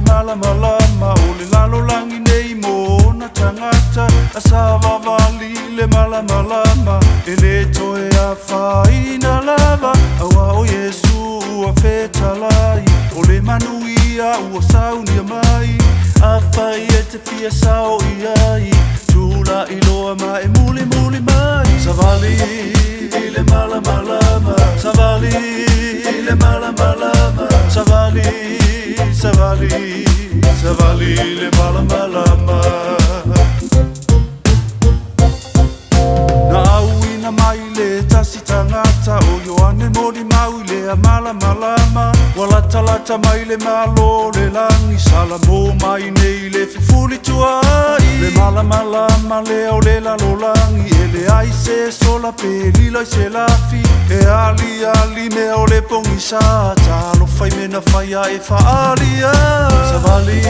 malama o le lalolangi nei mo na tangata asava vali le malama e le toe a faina lava awa o Yesu a fetalai o le manuia ua saunia mai a fai e te fia sao iai tula iloa mai muli mai savali le malama savali le malama savali le malama na auina mai le tasi tangata o Ioane mori mau le a malama wala talata mai le malo le langi salamo mai nei le fifuli tuai le malama le o le lalolangi e le aise sola pe lilo se lafi e ali me o le pongisa talo fai mena faia e faalia savali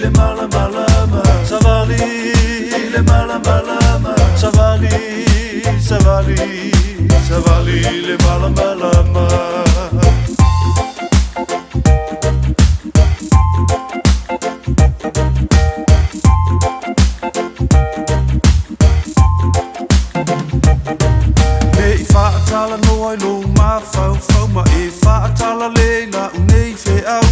le malama savali le malama savali le malama Tala no ai lo ma fau ma e fa tala le la unei fe au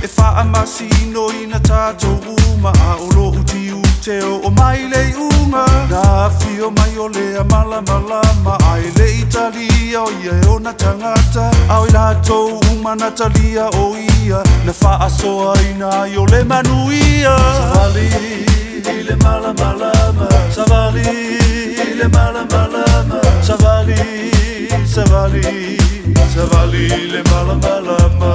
e fa amasino ina tato uma o lo uti ute o mai le uma na fio mai o le malama ai le Italia o ia o na tangata au la to uma na talia o ia na fa aso ina o le manuia savali le malama savali le malama savali le malama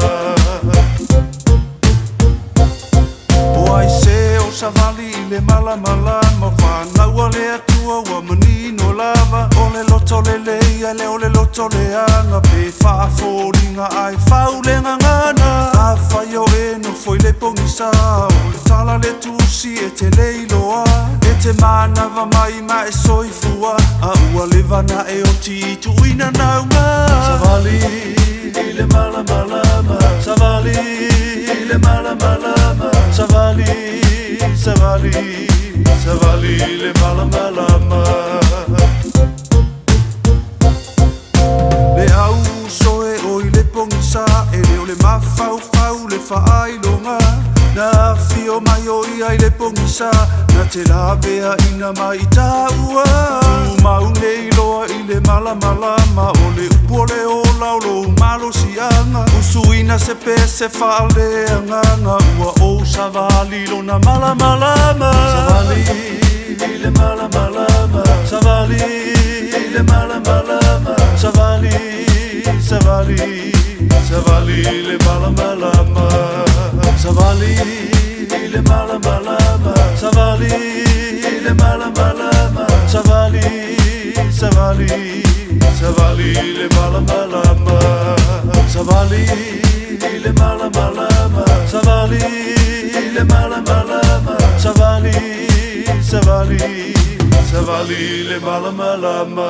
o ai se o savali le malama whana ua le atua ua manino lava o le loto le leia le o le loto le anga pe whaaforinga ai whaulenga ngana a whai o eno foi le pongisa o le tala le tusi e te leiloa e te manawa mai ma e soifua a ua le vana e o titu ina naunga savali le malama savali le malama savali le malama le au soe o i le pongisa e le o le mafau le whaailonga na fio mai o ia i le pongisa na te lavea ina mai taua mau nei loa i le malama o le upole o laulo malo sianga usuina se pese whaaleanganga ua o savali lo na malama savali le malama savali le malama savali le malama savali le malama savali le malama savali le malama savali le malama savali le malama savali le malama